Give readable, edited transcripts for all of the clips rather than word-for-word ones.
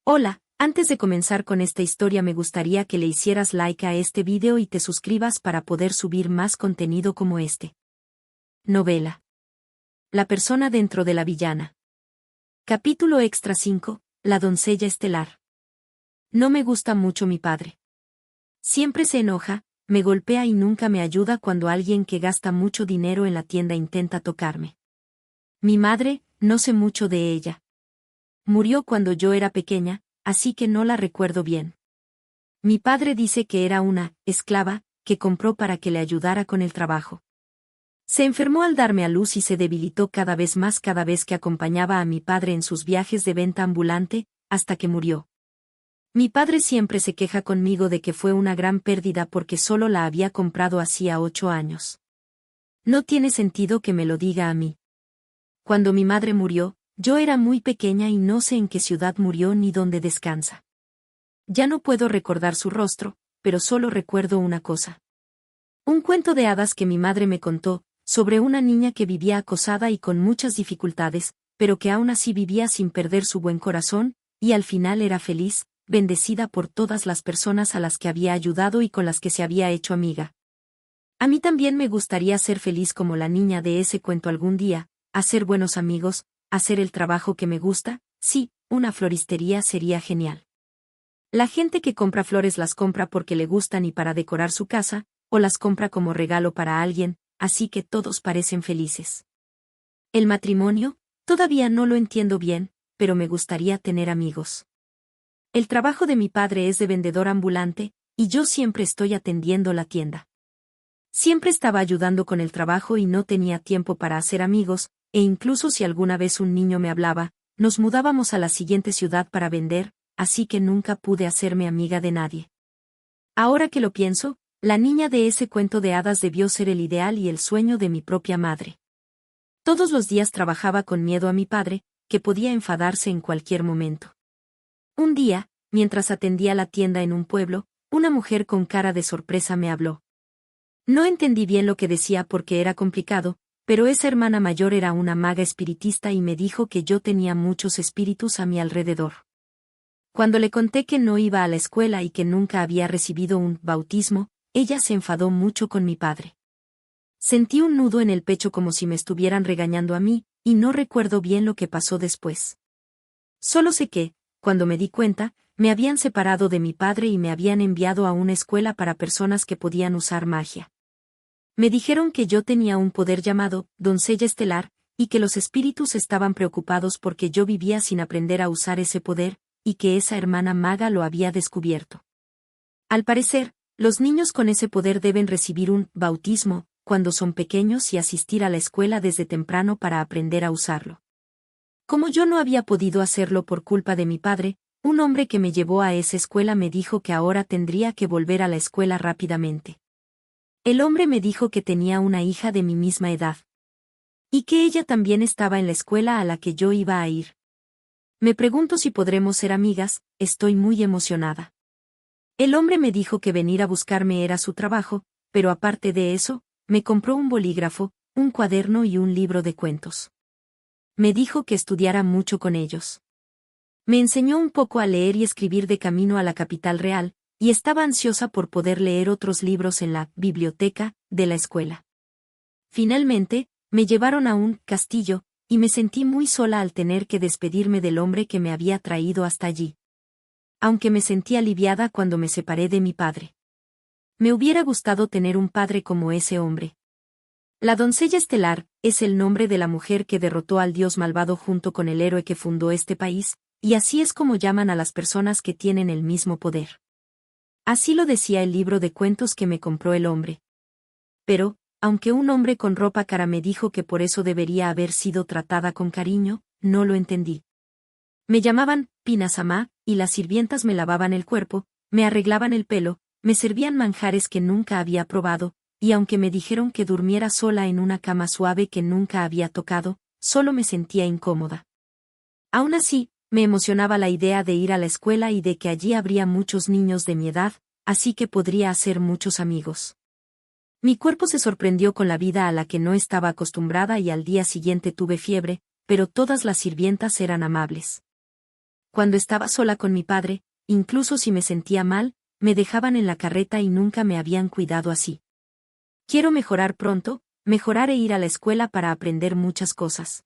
Hola, antes de comenzar con esta historia me gustaría que le hicieras like a este video y te suscribas para poder subir más contenido como este. Novela. La persona dentro de la villana. Capítulo extra 5, La doncella estelar. No me gusta mucho mi padre. Siempre se enoja, me golpea y nunca me ayuda cuando alguien que gasta mucho dinero en la tienda intenta tocarme. Mi madre, no sé mucho de ella. Murió cuando yo era pequeña, así que no la recuerdo bien. Mi padre dice que era una esclava que compró para que le ayudara con el trabajo. Se enfermó al darme a luz y se debilitó cada vez más cada vez que acompañaba a mi padre en sus viajes de venta ambulante, hasta que murió. Mi padre siempre se queja conmigo de que fue una gran pérdida porque solo la había comprado hacía 8 años. No tiene sentido que me lo diga a mí. Cuando mi madre murió, yo era muy pequeña y no sé en qué ciudad murió ni dónde descansa. Ya no puedo recordar su rostro, pero solo recuerdo una cosa. Un cuento de hadas que mi madre me contó, sobre una niña que vivía acosada y con muchas dificultades, pero que aún así vivía sin perder su buen corazón, y al final era feliz, bendecida por todas las personas a las que había ayudado y con las que se había hecho amiga. A mí también me gustaría ser feliz como la niña de ese cuento algún día, hacer buenos amigos, hacer el trabajo que me gusta, sí, una floristería sería genial. La gente que compra flores las compra porque le gustan y para decorar su casa, o las compra como regalo para alguien, así que todos parecen felices. El matrimonio, todavía no lo entiendo bien, pero me gustaría tener amigos. El trabajo de mi padre es de vendedor ambulante, y yo siempre estoy atendiendo la tienda. Siempre estaba ayudando con el trabajo y no tenía tiempo para hacer amigos, e incluso si alguna vez un niño me hablaba, nos mudábamos a la siguiente ciudad para vender, así que nunca pude hacerme amiga de nadie. Ahora que lo pienso, la niña de ese cuento de hadas debió ser el ideal y el sueño de mi propia madre. Todos los días trabajaba con miedo a mi padre, que podía enfadarse en cualquier momento. Un día, mientras atendía la tienda en un pueblo, una mujer con cara de sorpresa me habló. No entendí bien lo que decía porque era complicado, pero esa hermana mayor era una maga espiritista y me dijo que yo tenía muchos espíritus a mi alrededor. Cuando le conté que no iba a la escuela y que nunca había recibido un bautismo, ella se enfadó mucho con mi padre. Sentí un nudo en el pecho como si me estuvieran regañando a mí, y no recuerdo bien lo que pasó después. Solo sé que, cuando me di cuenta, me habían separado de mi padre y me habían enviado a una escuela para personas que podían usar magia. Me dijeron que yo tenía un poder llamado doncella estelar, y que los espíritus estaban preocupados porque yo vivía sin aprender a usar ese poder, y que esa hermana maga lo había descubierto. Al parecer, los niños con ese poder deben recibir un bautismo cuando son pequeños y asistir a la escuela desde temprano para aprender a usarlo. Como yo no había podido hacerlo por culpa de mi padre, un hombre que me llevó a esa escuela me dijo que ahora tendría que volver a la escuela rápidamente. El hombre me dijo que tenía una hija de mi misma edad. Y que ella también estaba en la escuela a la que yo iba a ir. Me pregunto si podremos ser amigas, estoy muy emocionada. El hombre me dijo que venir a buscarme era su trabajo, pero aparte de eso, me compró un bolígrafo, un cuaderno y un libro de cuentos. Me dijo que estudiara mucho con ellos. Me enseñó un poco a leer y escribir de camino a la capital real, y estaba ansiosa por poder leer otros libros en la biblioteca de la escuela. Finalmente, me llevaron a un castillo, y me sentí muy sola al tener que despedirme del hombre que me había traído hasta allí. Aunque me sentí aliviada cuando me separé de mi padre. Me hubiera gustado tener un padre como ese hombre. La doncella estelar es el nombre de la mujer que derrotó al dios malvado junto con el héroe que fundó este país, y así es como llaman a las personas que tienen el mismo poder. Así lo decía el libro de cuentos que me compró el hombre. Pero, aunque un hombre con ropa cara me dijo que por eso debería haber sido tratada con cariño, no lo entendí. Me llamaban Pina-sama, y las sirvientas me lavaban el cuerpo, me arreglaban el pelo, me servían manjares que nunca había probado, y aunque me dijeron que durmiera sola en una cama suave que nunca había tocado, solo me sentía incómoda. Aún así, me emocionaba la idea de ir a la escuela y de que allí habría muchos niños de mi edad, así que podría hacer muchos amigos. Mi cuerpo se sorprendió con la vida a la que no estaba acostumbrada y al día siguiente tuve fiebre, pero todas las sirvientas eran amables. Cuando estaba sola con mi padre, incluso si me sentía mal, me dejaban en la carreta y nunca me habían cuidado así. Quiero mejorar pronto, mejorar e ir a la escuela para aprender muchas cosas.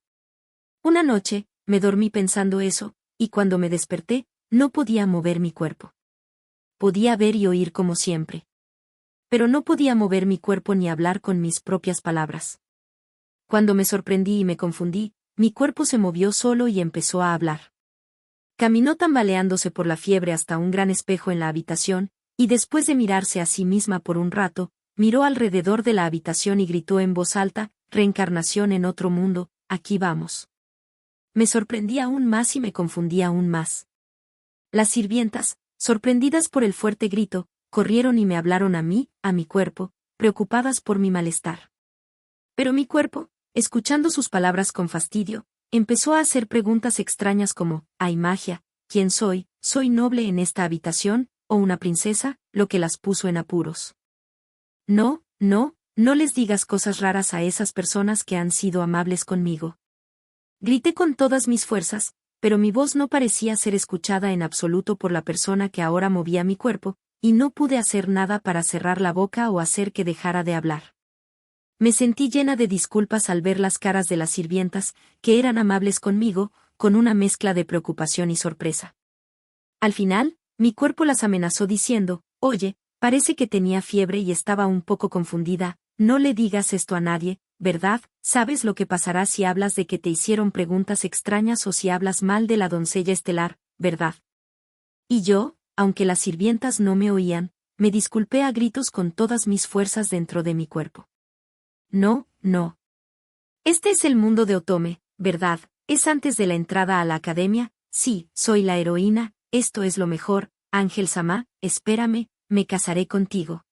Una noche, me dormí pensando eso, y cuando me desperté, no podía mover mi cuerpo. Podía ver y oír como siempre. Pero no podía mover mi cuerpo ni hablar con mis propias palabras. Cuando me sorprendí y me confundí, mi cuerpo se movió solo y empezó a hablar. Caminó tambaleándose por la fiebre hasta un gran espejo en la habitación, y después de mirarse a sí misma por un rato, miró alrededor de la habitación y gritó en voz alta: «Reencarnación en otro mundo, aquí vamos». Me sorprendí aún más y me confundí aún más. Las sirvientas, sorprendidas por el fuerte grito, corrieron y me hablaron a mí, a mi cuerpo, preocupadas por mi malestar. Pero mi cuerpo, escuchando sus palabras con fastidio, empezó a hacer preguntas extrañas como: «¿Hay magia? ¿Quién soy? ¿Soy noble en esta habitación, o una princesa?», lo que las puso en apuros. No, no, no les digas cosas raras a esas personas que han sido amables conmigo. Grité con todas mis fuerzas, pero mi voz no parecía ser escuchada en absoluto por la persona que ahora movía mi cuerpo, y no pude hacer nada para cerrar la boca o hacer que dejara de hablar. Me sentí llena de disculpas al ver las caras de las sirvientas, que eran amables conmigo, con una mezcla de preocupación y sorpresa. Al final, mi cuerpo las amenazó diciendo: «Oye, parece que tenía fiebre y estaba un poco confundida, no le digas esto a nadie, ¿verdad? ¿Sabes lo que pasará si hablas de que te hicieron preguntas extrañas o si hablas mal de la doncella estelar, verdad?». Y yo, aunque las sirvientas no me oían, me disculpé a gritos con todas mis fuerzas dentro de mi cuerpo. No, no. Este es el mundo de Otome, ¿verdad? Es antes de la entrada a la academia. Sí, soy la heroína, esto es lo mejor, Ángel Samá, espérame, me casaré contigo.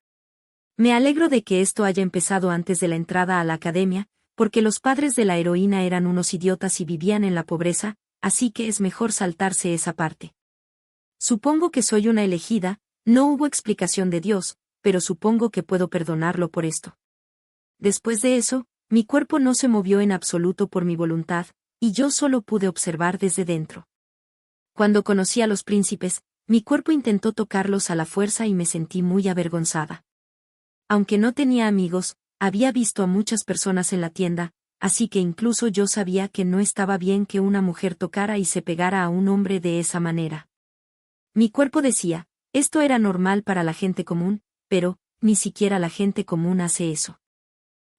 Me alegro de que esto haya empezado antes de la entrada a la academia, porque los padres de la heroína eran unos idiotas y vivían en la pobreza, así que es mejor saltarse esa parte. Supongo que soy una elegida, no hubo explicación de Dios, pero supongo que puedo perdonarlo por esto. Después de eso, mi cuerpo no se movió en absoluto por mi voluntad, y yo solo pude observar desde dentro. Cuando conocí a los príncipes, mi cuerpo intentó tocarlos a la fuerza y me sentí muy avergonzada. Aunque no tenía amigos, había visto a muchas personas en la tienda, así que incluso yo sabía que no estaba bien que una mujer tocara y se pegara a un hombre de esa manera. Mi cuerpo decía: esto era normal para la gente común, pero, ni siquiera la gente común hace eso.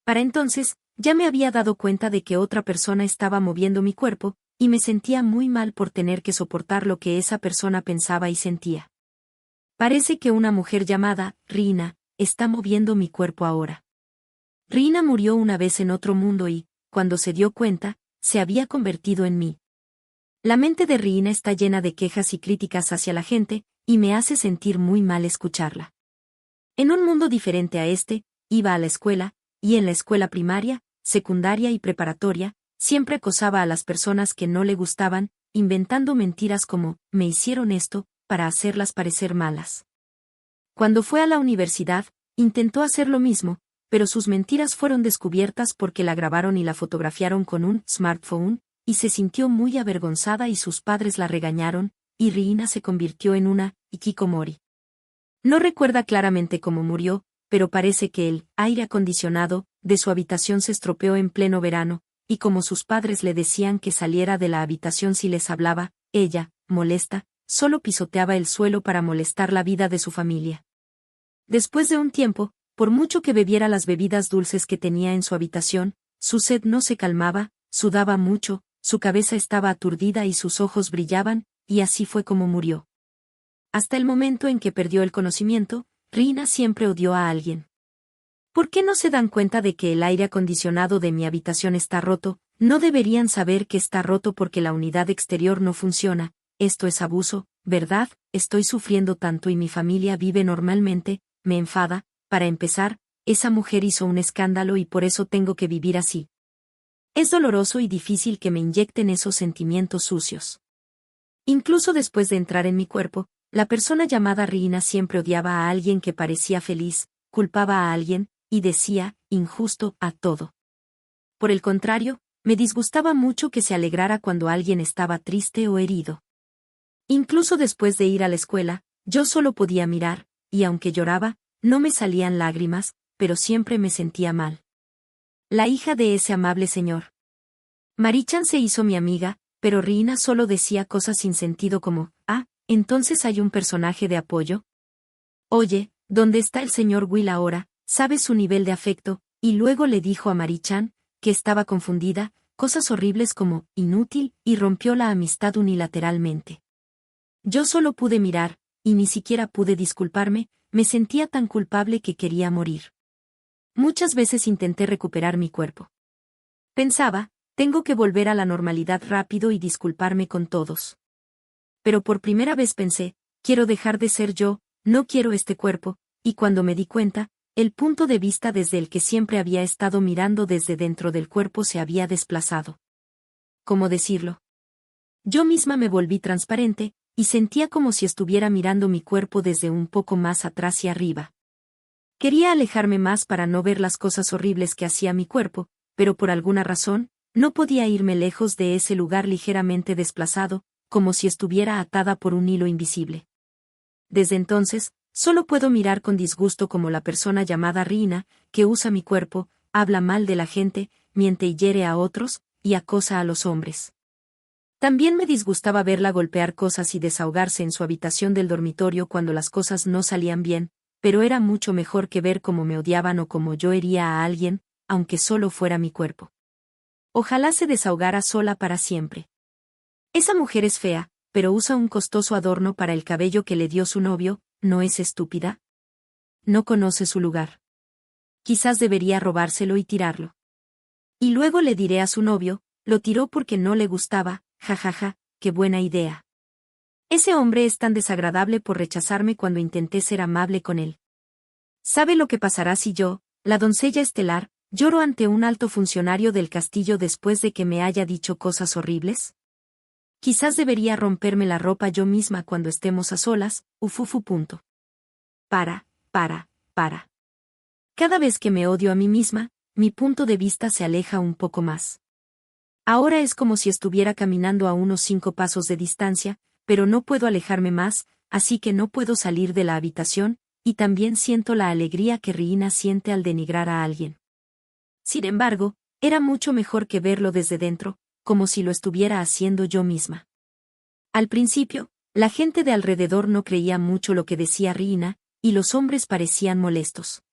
Para entonces, ya me había dado cuenta de que otra persona estaba moviendo mi cuerpo, y me sentía muy mal por tener que soportar lo que esa persona pensaba y sentía. Parece que una mujer llamada Rina está moviendo mi cuerpo ahora. Rina murió una vez en otro mundo y, cuando se dio cuenta, se había convertido en mí. La mente de Rina está llena de quejas y críticas hacia la gente, y me hace sentir muy mal escucharla. En un mundo diferente a este, iba a la escuela, y en la escuela primaria, secundaria y preparatoria, siempre acosaba a las personas que no le gustaban, inventando mentiras como: me hicieron esto, para hacerlas parecer malas. Cuando fue a la universidad, intentó hacer lo mismo, pero sus mentiras fueron descubiertas porque la grabaron y la fotografiaron con un smartphone, y se sintió muy avergonzada y sus padres la regañaron, y Rina se convirtió en una hikikomori. No recuerda claramente cómo murió, pero parece que el aire acondicionado de su habitación se estropeó en pleno verano, y como sus padres le decían que saliera de la habitación si les hablaba, ella, molesta, solo pisoteaba el suelo para molestar la vida de su familia. Después de un tiempo, por mucho que bebiera las bebidas dulces que tenía en su habitación, su sed no se calmaba, sudaba mucho, su cabeza estaba aturdida y sus ojos brillaban, y así fue como murió. Hasta el momento en que perdió el conocimiento, Rina siempre odió a alguien. ¿Por qué no se dan cuenta de que el aire acondicionado de mi habitación está roto? No deberían saber que está roto porque la unidad exterior no funciona. Esto es abuso, ¿verdad? Estoy sufriendo tanto y mi familia vive normalmente, me enfada. Para empezar, esa mujer hizo un escándalo y por eso tengo que vivir así. Es doloroso y difícil que me inyecten esos sentimientos sucios. Incluso después de entrar en mi cuerpo, la persona llamada Rina siempre odiaba a alguien que parecía feliz, culpaba a alguien, y decía, injusto, a todo. Por el contrario, me disgustaba mucho que se alegrara cuando alguien estaba triste o herido. Incluso después de ir a la escuela, yo solo podía mirar, y aunque lloraba, no me salían lágrimas, pero siempre me sentía mal. La hija de ese amable señor. Marichan se hizo mi amiga, pero Riina solo decía cosas sin sentido como, entonces hay un personaje de apoyo. Oye, ¿dónde está el señor Will ahora? ¿Sabes su nivel de afecto? Y luego le dijo a Marichan, que estaba confundida, cosas horribles como, inútil, y rompió la amistad unilateralmente. Yo solo pude mirar, y ni siquiera pude disculparme, me sentía tan culpable que quería morir. Muchas veces intenté recuperar mi cuerpo. Pensaba, tengo que volver a la normalidad rápido y disculparme con todos. Pero por primera vez pensé, quiero dejar de ser yo, no quiero este cuerpo, y cuando me di cuenta, el punto de vista desde el que siempre había estado mirando desde dentro del cuerpo se había desplazado. ¿Cómo decirlo? Yo misma me volví transparente, y sentía como si estuviera mirando mi cuerpo desde un poco más atrás y arriba. Quería alejarme más para no ver las cosas horribles que hacía mi cuerpo, pero por alguna razón, no podía irme lejos de ese lugar ligeramente desplazado, como si estuviera atada por un hilo invisible. Desde entonces, solo puedo mirar con disgusto como la persona llamada Riina, que usa mi cuerpo, habla mal de la gente, miente y hiere a otros, y acosa a los hombres. También me disgustaba verla golpear cosas y desahogarse en su habitación del dormitorio cuando las cosas no salían bien, pero era mucho mejor que ver cómo me odiaban o cómo yo hería a alguien, aunque solo fuera mi cuerpo. Ojalá se desahogara sola para siempre. Esa mujer es fea, pero usa un costoso adorno para el cabello que le dio su novio, ¿no es estúpida? No conoce su lugar. Quizás debería robárselo y tirarlo. Y luego le diré a su novio, lo tiró porque no le gustaba, jajaja, qué buena idea. Ese hombre es tan desagradable por rechazarme cuando intenté ser amable con él. ¿Sabe lo que pasará si yo, la doncella estelar, lloro ante un alto funcionario del castillo después de que me haya dicho cosas horribles? Quizás debería romperme la ropa yo misma cuando estemos a solas, ufufu. Para. Cada vez que me odio a mí misma, mi punto de vista se aleja un poco más. Ahora es como si estuviera caminando a unos 5 pasos de distancia, pero no puedo alejarme más, así que no puedo salir de la habitación, y también siento la alegría que Riina siente al denigrar a alguien. Sin embargo, era mucho mejor que verlo desde dentro, como si lo estuviera haciendo yo misma. Al principio, la gente de alrededor no creía mucho lo que decía Riina, y los hombres parecían molestos.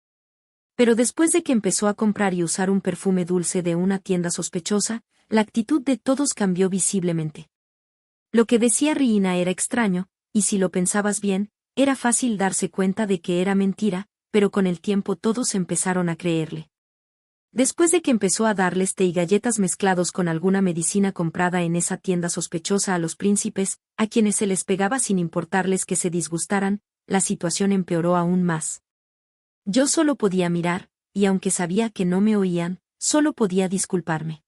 Pero después de que empezó a comprar y usar un perfume dulce de una tienda sospechosa, la actitud de todos cambió visiblemente. Lo que decía Riina era extraño, y si lo pensabas bien, era fácil darse cuenta de que era mentira, pero con el tiempo todos empezaron a creerle. Después de que empezó a darles té y galletas mezclados con alguna medicina comprada en esa tienda sospechosa a los príncipes, a quienes se les pegaba sin importarles que se disgustaran, la situación empeoró aún más. Yo solo podía mirar, y aunque sabía que no me oían, solo podía disculparme.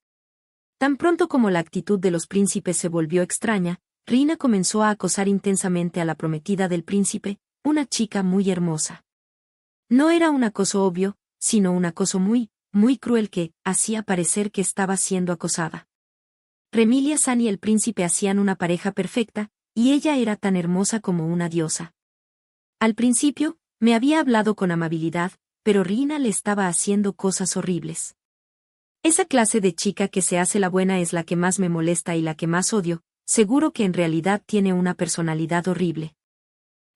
Tan pronto como la actitud de los príncipes se volvió extraña, Riina comenzó a acosar intensamente a la prometida del príncipe, una chica muy hermosa. No era un acoso obvio, sino un acoso muy cruel que hacía parecer que estaba siendo acosada. Remilia San y el príncipe hacían una pareja perfecta, y ella era tan hermosa como una diosa. Al principio, me había hablado con amabilidad, pero Riina le estaba haciendo cosas horribles. Esa clase de chica que se hace la buena es la que más me molesta y la que más odio, seguro que en realidad tiene una personalidad horrible.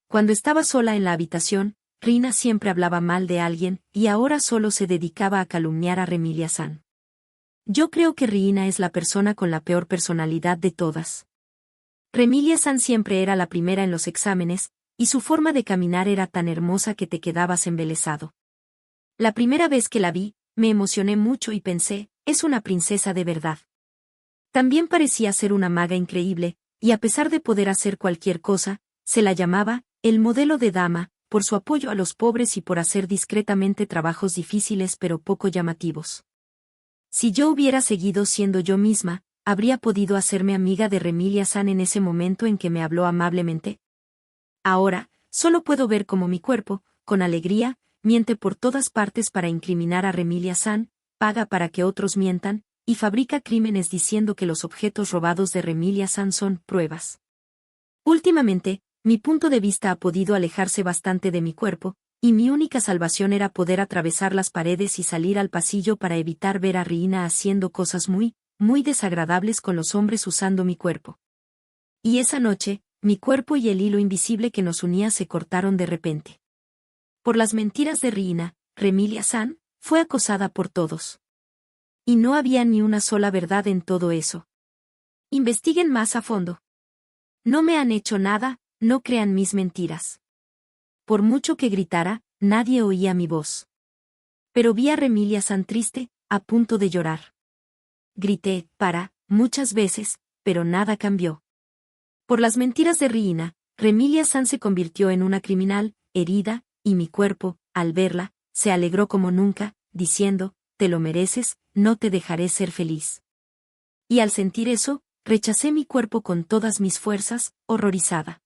Cuando estaba sola en la habitación, Riina siempre hablaba mal de alguien, y ahora solo se dedicaba a calumniar a Remilia San. Yo creo que Riina es la persona con la peor personalidad de todas. Remilia San siempre era la primera en los exámenes, y su forma de caminar era tan hermosa que te quedabas embelesado. La primera vez que la vi, me emocioné mucho y pensé, es una princesa de verdad. También parecía ser una maga increíble, y a pesar de poder hacer cualquier cosa, se la llamaba, el modelo de dama, por su apoyo a los pobres y por hacer discretamente trabajos difíciles pero poco llamativos. Si yo hubiera seguido siendo yo misma, ¿habría podido hacerme amiga de Remilia San en ese momento en que me habló amablemente? Ahora, solo puedo ver cómo mi cuerpo, con alegría, miente por todas partes para incriminar a Remilia San, paga para que otros mientan, y fabrica crímenes diciendo que los objetos robados de Remilia San son pruebas. Últimamente, mi punto de vista ha podido alejarse bastante de mi cuerpo, y mi única salvación era poder atravesar las paredes y salir al pasillo para evitar ver a Riina haciendo cosas muy desagradables con los hombres usando mi cuerpo. Y esa noche, mi cuerpo y el hilo invisible que nos unía se cortaron de repente. Por las mentiras de Riina, Remilia-san fue acosada por todos. Y no había ni una sola verdad en todo eso. Investiguen más a fondo. No me han hecho nada, no crean mis mentiras. Por mucho que gritara, nadie oía mi voz. Pero vi a Remilia-san triste, a punto de llorar. Grité, muchas veces, pero nada cambió. Por las mentiras de Riina, Remilia-san se convirtió en una criminal, herida, y mi cuerpo, al verla, se alegró como nunca, diciendo, te lo mereces, no te dejaré ser feliz. Y al sentir eso, rechacé mi cuerpo con todas mis fuerzas, horrorizada.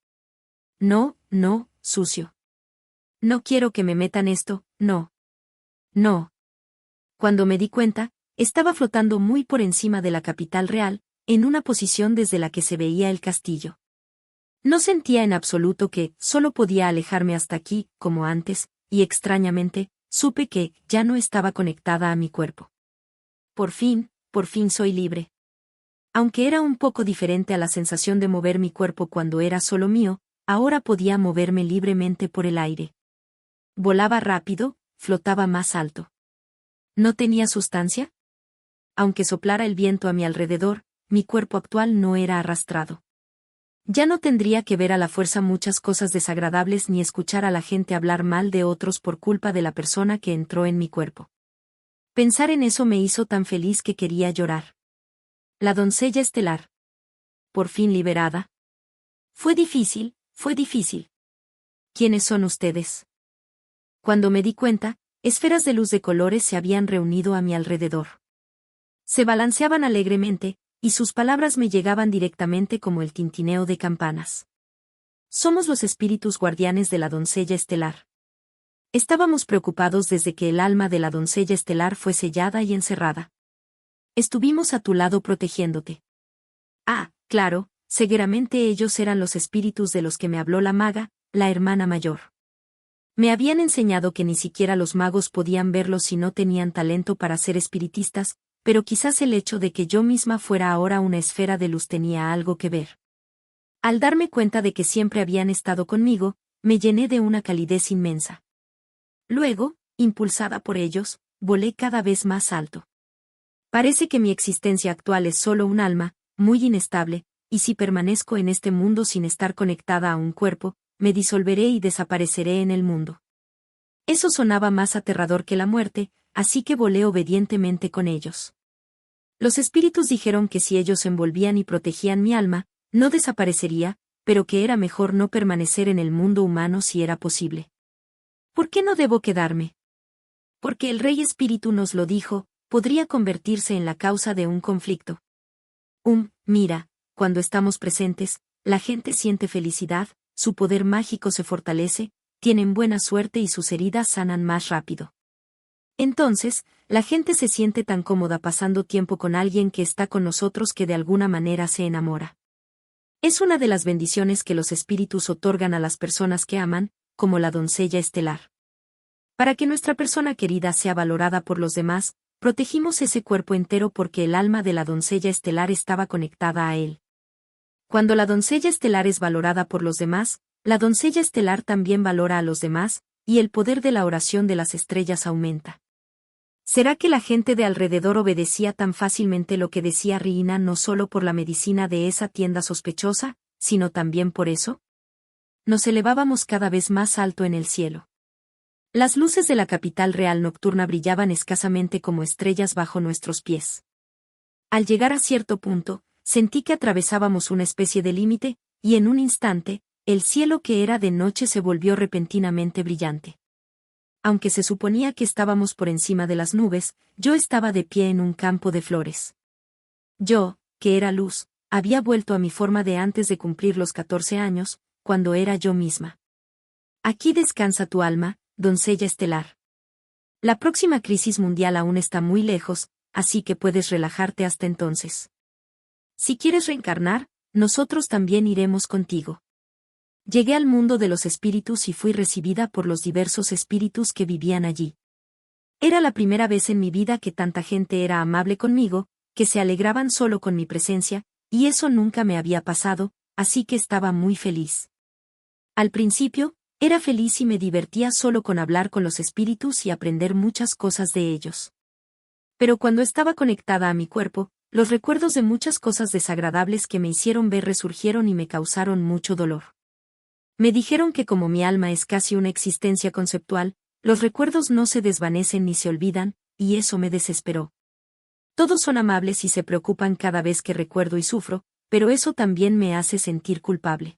No, sucio. No quiero que me metan esto, no. No. Cuando me di cuenta, estaba flotando muy por encima de la capital real, en una posición desde la que se veía el castillo. No sentía en absoluto que solo podía alejarme hasta aquí, como antes, y extrañamente, supe que ya no estaba conectada a mi cuerpo. Por fin soy libre. Aunque era un poco diferente a la sensación de mover mi cuerpo cuando era solo mío, ahora podía moverme libremente por el aire. Volaba rápido, flotaba más alto. ¿No tenía sustancia? Aunque soplara el viento a mi alrededor, mi cuerpo actual no era arrastrado. Ya no tendría que ver a la fuerza muchas cosas desagradables ni escuchar a la gente hablar mal de otros por culpa de la persona que entró en mi cuerpo. Pensar en eso me hizo tan feliz que quería llorar. La doncella estelar. Por fin liberada. Fue difícil. ¿Quiénes son ustedes? Cuando me di cuenta, esferas de luz de colores se habían reunido a mi alrededor. Se balanceaban alegremente, y sus palabras me llegaban directamente como el tintineo de campanas. Somos los espíritus guardianes de la doncella estelar. Estábamos preocupados desde que el alma de la doncella estelar fue sellada y encerrada. Estuvimos a tu lado protegiéndote. Ah, claro, seguramente ellos eran los espíritus de los que me habló la maga, la hermana mayor. Me habían enseñado que ni siquiera los magos podían verlos si no tenían talento para ser espiritistas, pero quizás el hecho de que yo misma fuera ahora una esfera de luz tenía algo que ver. Al darme cuenta de que siempre habían estado conmigo, me llené de una calidez inmensa. Luego, impulsada por ellos, volé cada vez más alto. Parece que mi existencia actual es solo un alma, muy inestable, y si permanezco en este mundo sin estar conectada a un cuerpo, me disolveré y desapareceré en el mundo. Eso sonaba más aterrador que la muerte, así que volé obedientemente con ellos. Los espíritus dijeron que si ellos envolvían y protegían mi alma, no desaparecería, pero que era mejor no permanecer en el mundo humano si era posible. ¿Por qué no debo quedarme? Porque el Rey Espíritu nos lo dijo, podría convertirse en la causa de un conflicto. Mira, cuando estamos presentes, la gente siente felicidad, su poder mágico se fortalece, tienen buena suerte y sus heridas sanan más rápido. Entonces, la gente se siente tan cómoda pasando tiempo con alguien que está con nosotros que de alguna manera se enamora. Es una de las bendiciones que los espíritus otorgan a las personas que aman, como la doncella estelar. Para que nuestra persona querida sea valorada por los demás, protegimos ese cuerpo entero porque el alma de la doncella estelar estaba conectada a él. Cuando la doncella estelar es valorada por los demás, la doncella estelar también valora a los demás, y el poder de la oración de las estrellas aumenta. ¿Será que la gente de alrededor obedecía tan fácilmente lo que decía Riina no solo por la medicina de esa tienda sospechosa, sino también por eso? Nos elevábamos cada vez más alto en el cielo. Las luces de la capital real nocturna brillaban escasamente como estrellas bajo nuestros pies. Al llegar a cierto punto, sentí que atravesábamos una especie de límite, y en un instante, el cielo que era de noche se volvió repentinamente brillante. Aunque se suponía que estábamos por encima de las nubes, yo estaba de pie en un campo de flores. Yo, que era luz, había vuelto a mi forma de antes de cumplir los 14 años, cuando era yo misma. Aquí descansa tu alma, doncella estelar. La próxima crisis mundial aún está muy lejos, así que puedes relajarte hasta entonces. Si quieres reencarnar, nosotros también iremos contigo. Llegué al mundo de los espíritus y fui recibida por los diversos espíritus que vivían allí. Era la primera vez en mi vida que tanta gente era amable conmigo, que se alegraban solo con mi presencia, y eso nunca me había pasado, así que estaba muy feliz. Al principio, era feliz y me divertía solo con hablar con los espíritus y aprender muchas cosas de ellos. Pero cuando estaba conectada a mi cuerpo, los recuerdos de muchas cosas desagradables que me hicieron ver resurgieron y me causaron mucho dolor. Me dijeron que como mi alma es casi una existencia conceptual, los recuerdos no se desvanecen ni se olvidan, y eso me desesperó. Todos son amables y se preocupan cada vez que recuerdo y sufro, pero eso también me hace sentir culpable.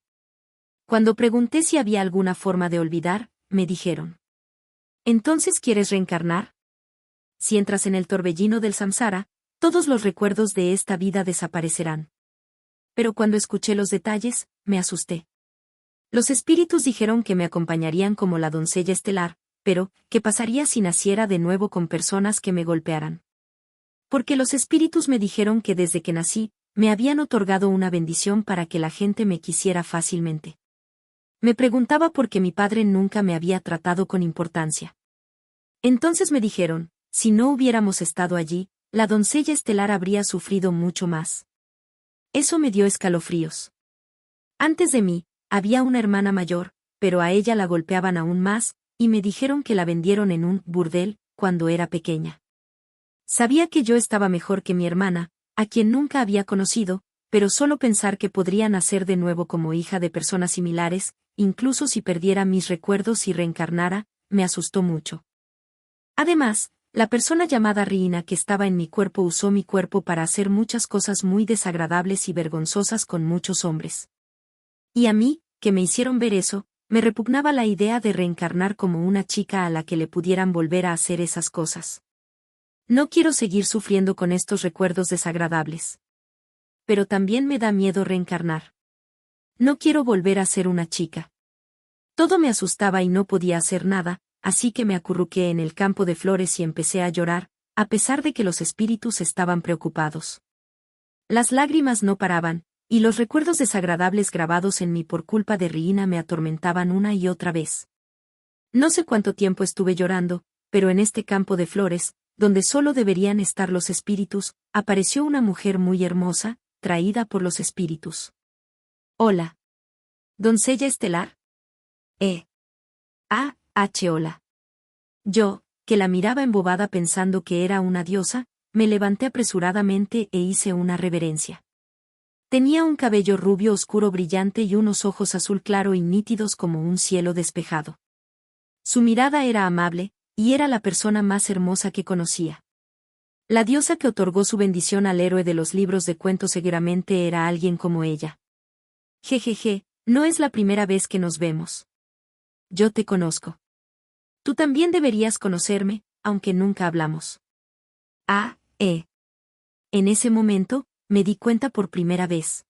Cuando pregunté si había alguna forma de olvidar, me dijeron: ¿entonces quieres reencarnar? Si entras en el torbellino del samsara, todos los recuerdos de esta vida desaparecerán. Pero cuando escuché los detalles, me asusté. Los espíritus dijeron que me acompañarían como la doncella estelar, pero, ¿qué pasaría si naciera de nuevo con personas que me golpearan? Porque los espíritus me dijeron que desde que nací, me habían otorgado una bendición para que la gente me quisiera fácilmente. Me preguntaba por qué mi padre nunca me había tratado con importancia. Entonces me dijeron, si no hubiéramos estado allí, la doncella estelar habría sufrido mucho más. Eso me dio escalofríos. Antes de mí, había una hermana mayor, pero a ella la golpeaban aún más, y me dijeron que la vendieron en un burdel cuando era pequeña. Sabía que yo estaba mejor que mi hermana, a quien nunca había conocido, pero solo pensar que podría nacer de nuevo como hija de personas similares, incluso si perdiera mis recuerdos y reencarnara, me asustó mucho. Además, la persona llamada Riina que estaba en mi cuerpo usó mi cuerpo para hacer muchas cosas muy desagradables y vergonzosas con muchos hombres. Y a mí, que me hicieron ver eso, me repugnaba la idea de reencarnar como una chica a la que le pudieran volver a hacer esas cosas. No quiero seguir sufriendo con estos recuerdos desagradables. Pero también me da miedo reencarnar. No quiero volver a ser una chica. Todo me asustaba y no podía hacer nada, así que me acurruqué en el campo de flores y empecé a llorar, a pesar de que los espíritus estaban preocupados. Las lágrimas no paraban, y los recuerdos desagradables grabados en mí por culpa de Riina me atormentaban una y otra vez. No sé cuánto tiempo estuve llorando, pero en este campo de flores, donde solo deberían estar los espíritus, apareció una mujer muy hermosa, traída por los espíritus. Hola. ¿Doncella estelar? Hola. Yo, que la miraba embobada pensando que era una diosa, me levanté apresuradamente e hice una reverencia. Tenía un cabello rubio oscuro brillante y unos ojos azul claro y nítidos como un cielo despejado. Su mirada era amable, y era la persona más hermosa que conocía. La diosa que otorgó su bendición al héroe de los libros de cuentos seguramente era alguien como ella. Jejeje, no es la primera vez que nos vemos. Yo te conozco. Tú también deberías conocerme, aunque nunca hablamos. En ese momento, me di cuenta por primera vez.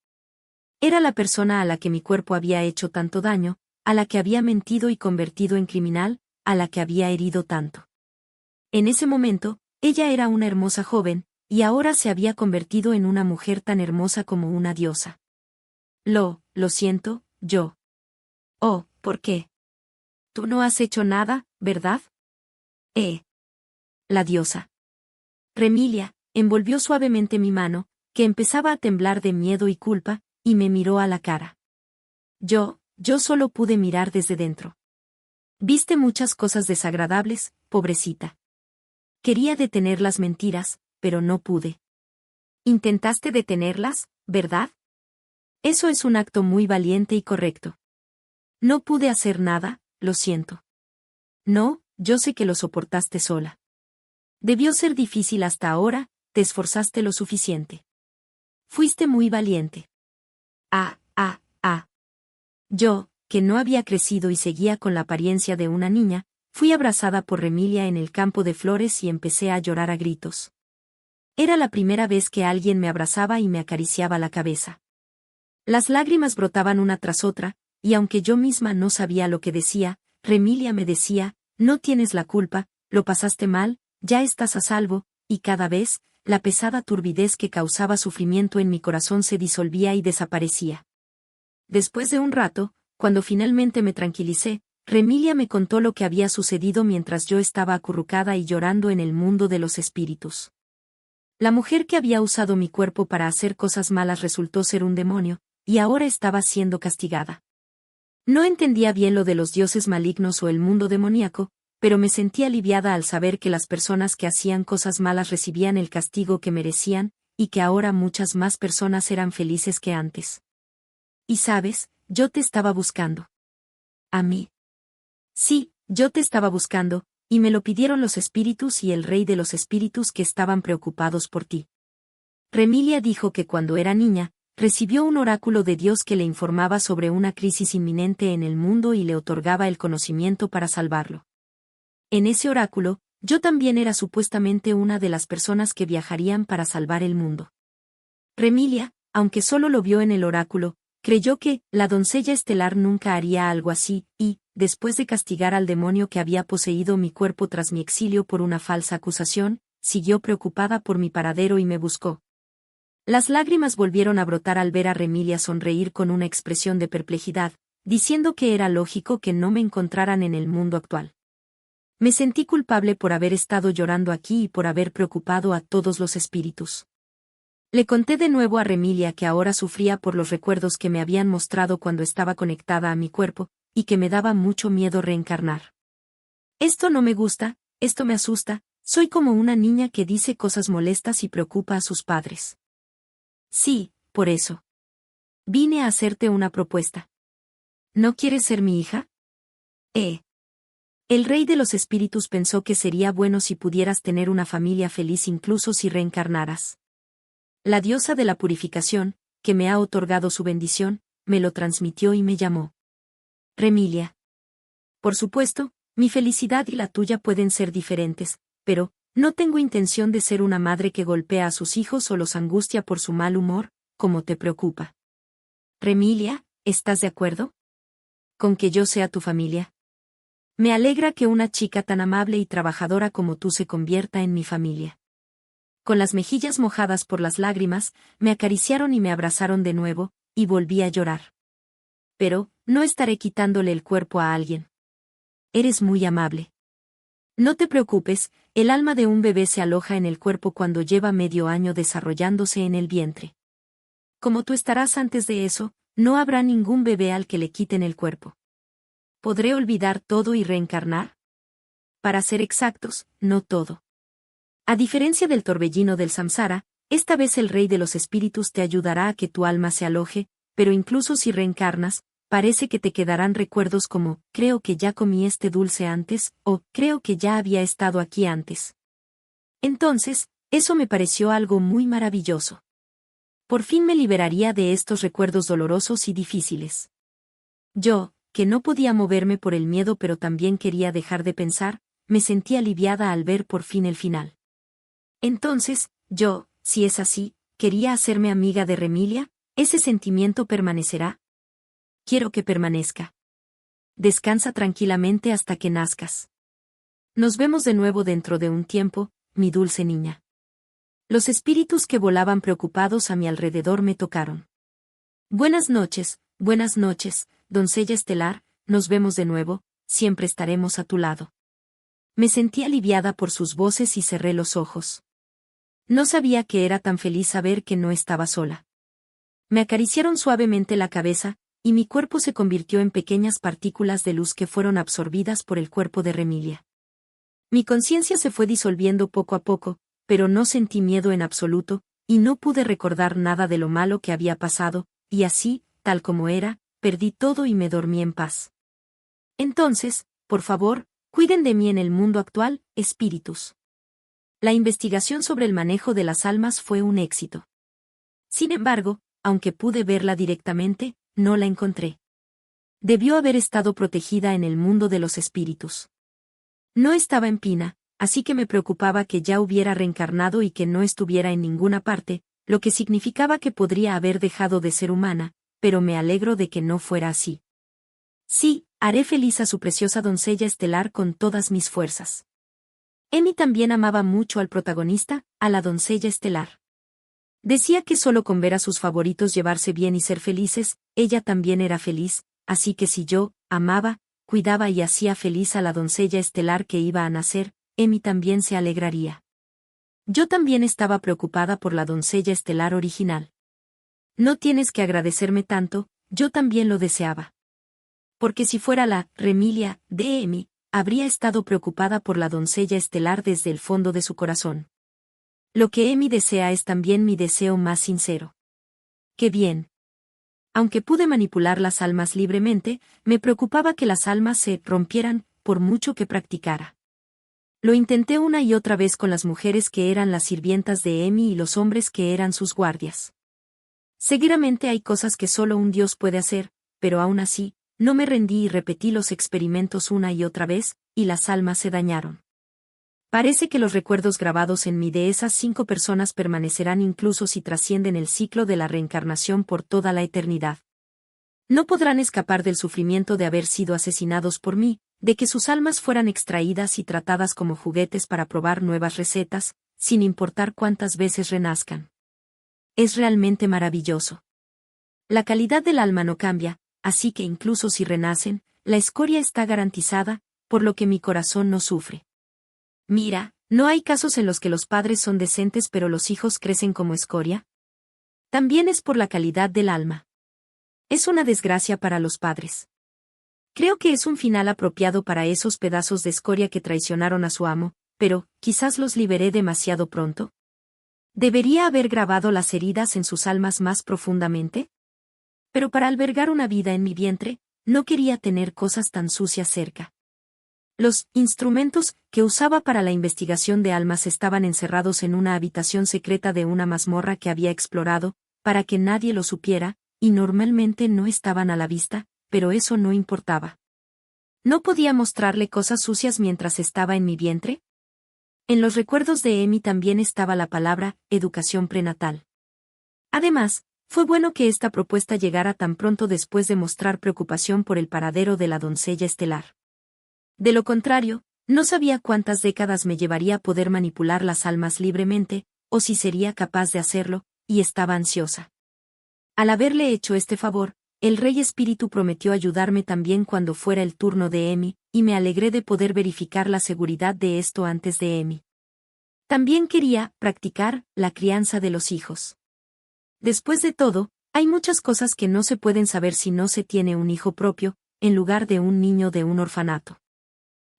Era la persona a la que mi cuerpo había hecho tanto daño, a la que había mentido y convertido en criminal, a la que había herido tanto. En ese momento, ella era una hermosa joven, y ahora se había convertido en una mujer tan hermosa como una diosa. Lo siento, yo. Oh, ¿por qué? Tú no has hecho nada, ¿verdad? La diosa. Remilia, envolvió suavemente mi mano, que empezaba a temblar de miedo y culpa, y me miró a la cara. Yo solo pude mirar desde dentro. Viste muchas cosas desagradables, pobrecita. Quería detener las mentiras, pero no pude. Intentaste detenerlas, ¿verdad? Eso es un acto muy valiente y correcto. No pude hacer nada, lo siento. No, yo sé que lo soportaste sola. Debió ser difícil hasta ahora, te esforzaste lo suficiente. Fuiste muy valiente. Yo, que no había crecido y seguía con la apariencia de una niña, fui abrazada por Remilia en el campo de flores y empecé a llorar a gritos. Era la primera vez que alguien me abrazaba y me acariciaba la cabeza. Las lágrimas brotaban una tras otra, y aunque yo misma no sabía lo que decía, Remilia me decía, no tienes la culpa, lo pasaste mal, ya estás a salvo, y cada vez, la pesada turbidez que causaba sufrimiento en mi corazón se disolvía y desaparecía. Después de un rato, cuando finalmente me tranquilicé, Remilia me contó lo que había sucedido mientras yo estaba acurrucada y llorando en el mundo de los espíritus. La mujer que había usado mi cuerpo para hacer cosas malas resultó ser un demonio, y ahora estaba siendo castigada. No entendía bien lo de los dioses malignos o el mundo demoníaco, pero me sentí aliviada al saber que las personas que hacían cosas malas recibían el castigo que merecían, y que ahora muchas más personas eran felices que antes. Y sabes, yo te estaba buscando. ¿A mí? Sí, yo te estaba buscando, y me lo pidieron los espíritus y el rey de los espíritus que estaban preocupados por ti. Remilia dijo que cuando era niña, recibió un oráculo de Dios que le informaba sobre una crisis inminente en el mundo y le otorgaba el conocimiento para salvarlo. En ese oráculo, yo también era supuestamente una de las personas que viajarían para salvar el mundo. Remilia, aunque solo lo vio en el oráculo, creyó que la doncella estelar nunca haría algo así, y, después de castigar al demonio que había poseído mi cuerpo tras mi exilio por una falsa acusación, siguió preocupada por mi paradero y me buscó. Las lágrimas volvieron a brotar al ver a Remilia sonreír con una expresión de perplejidad, diciendo que era lógico que no me encontraran en el mundo actual. Me sentí culpable por haber estado llorando aquí y por haber preocupado a todos los espíritus. Le conté de nuevo a Remilia que ahora sufría por los recuerdos que me habían mostrado cuando estaba conectada a mi cuerpo, y que me daba mucho miedo reencarnar. Esto no me gusta, esto me asusta, soy como una niña que dice cosas molestas y preocupa a sus padres. Sí, por eso. Vine a hacerte una propuesta. ¿No quieres ser mi hija? El rey de los espíritus pensó que sería bueno si pudieras tener una familia feliz incluso si reencarnaras. La diosa de la purificación, que me ha otorgado su bendición, me lo transmitió y me llamó. Remilia. Por supuesto, mi felicidad y la tuya pueden ser diferentes, pero, no tengo intención de ser una madre que golpea a sus hijos o los angustia por su mal humor, como te preocupa. Remilia, ¿estás de acuerdo? ¿Con que yo sea tu familia? Me alegra que una chica tan amable y trabajadora como tú se convierta en mi familia. Con las mejillas mojadas por las lágrimas, me acariciaron y me abrazaron de nuevo, y volví a llorar. Pero, no estaré quitándole el cuerpo a alguien. Eres muy amable. No te preocupes, el alma de un bebé se aloja en el cuerpo cuando lleva medio año desarrollándose en el vientre. Como tú estarás antes de eso, no habrá ningún bebé al que le quiten el cuerpo. ¿Podré olvidar todo y reencarnar? Para ser exactos, no todo. A diferencia del torbellino del samsara, esta vez el rey de los espíritus te ayudará a que tu alma se aloje, pero incluso si reencarnas, parece que te quedarán recuerdos como, creo que ya comí este dulce antes, o, creo que ya había estado aquí antes. Entonces, eso me pareció algo muy maravilloso. Por fin me liberaría de estos recuerdos dolorosos y difíciles. Yo, que no podía moverme por el miedo pero también quería dejar de pensar, me sentí aliviada al ver por fin el final. Entonces, yo, si es así, quería hacerme amiga de Remilia, ¿ese sentimiento permanecerá? Quiero que permanezca. Descansa tranquilamente hasta que nazcas. Nos vemos de nuevo dentro de un tiempo, mi dulce niña. Los espíritus que volaban preocupados a mi alrededor me tocaron. Buenas noches, doncella estelar, nos vemos de nuevo, siempre estaremos a tu lado. Me sentí aliviada por sus voces y cerré los ojos. No sabía que era tan feliz saber que no estaba sola. Me acariciaron suavemente la cabeza, y mi cuerpo se convirtió en pequeñas partículas de luz que fueron absorbidas por el cuerpo de Remilia. Mi conciencia se fue disolviendo poco a poco, pero no sentí miedo en absoluto, y no pude recordar nada de lo malo que había pasado, y así, tal como era, perdí todo y me dormí en paz. Entonces, por favor, cuiden de mí en el mundo actual, espíritus. La investigación sobre el manejo de las almas fue un éxito. Sin embargo, aunque pude verla directamente, no la encontré. Debió haber estado protegida en el mundo de los espíritus. No estaba en Pina, así que me preocupaba que ya hubiera reencarnado y que no estuviera en ninguna parte, lo que significaba que podría haber dejado de ser humana, pero me alegro de que no fuera así. Sí, haré feliz a su preciosa doncella estelar con todas mis fuerzas. Emi también amaba mucho al protagonista, a la doncella estelar. Decía que solo con ver a sus favoritos llevarse bien y ser felices, ella también era feliz, así que si yo, amaba, cuidaba y hacía feliz a la doncella estelar que iba a nacer, Emi también se alegraría. Yo también estaba preocupada por la doncella estelar original. No tienes que agradecerme tanto, yo también lo deseaba. Porque si fuera la Remilia de Emi, habría estado preocupada por la doncella estelar desde el fondo de su corazón. Lo que Emi desea es también mi deseo más sincero. ¡Qué bien! Aunque pude manipular las almas libremente, me preocupaba que las almas se rompieran, por mucho que practicara. Lo intenté una y otra vez con las mujeres que eran las sirvientas de Emi y los hombres que eran sus guardias. Seguramente hay cosas que solo un dios puede hacer, pero aún así, no me rendí y repetí los experimentos una y otra vez, y las almas se dañaron. Parece que los recuerdos grabados en mí de esas 5 personas permanecerán incluso si trascienden el ciclo de la reencarnación por toda la eternidad. No podrán escapar del sufrimiento de haber sido asesinados por mí, de que sus almas fueran extraídas y tratadas como juguetes para probar nuevas recetas, sin importar cuántas veces renazcan. Es realmente maravilloso. La calidad del alma no cambia, así que incluso si renacen, la escoria está garantizada, por lo que mi corazón no sufre. Mira, ¿no hay casos en los que los padres son decentes pero los hijos crecen como escoria? También es por la calidad del alma. Es una desgracia para los padres. Creo que es un final apropiado para esos pedazos de escoria que traicionaron a su amo, pero, quizás los liberé demasiado pronto. ¿Debería haber grabado las heridas en sus almas más profundamente? Pero para albergar una vida en mi vientre, no quería tener cosas tan sucias cerca. Los instrumentos que usaba para la investigación de almas estaban encerrados en una habitación secreta de una mazmorra que había explorado, para que nadie lo supiera, y normalmente no estaban a la vista, pero eso no importaba. ¿No podía mostrarle cosas sucias mientras estaba en mi vientre? En los recuerdos de Emi también estaba la palabra educación prenatal. Además, fue bueno que esta propuesta llegara tan pronto después de mostrar preocupación por el paradero de la doncella estelar. De lo contrario, no sabía cuántas décadas me llevaría poder manipular las almas libremente, o si sería capaz de hacerlo, y estaba ansiosa. Al haberle hecho este favor, el Rey Espíritu prometió ayudarme también cuando fuera el turno de Emi, y me alegré de poder verificar la seguridad de esto antes de Emi. También quería practicar la crianza de los hijos. Después de todo, hay muchas cosas que no se pueden saber si no se tiene un hijo propio, en lugar de un niño de un orfanato.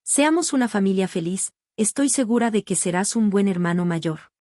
Seamos una familia feliz, estoy segura de que serás un buen hermano mayor.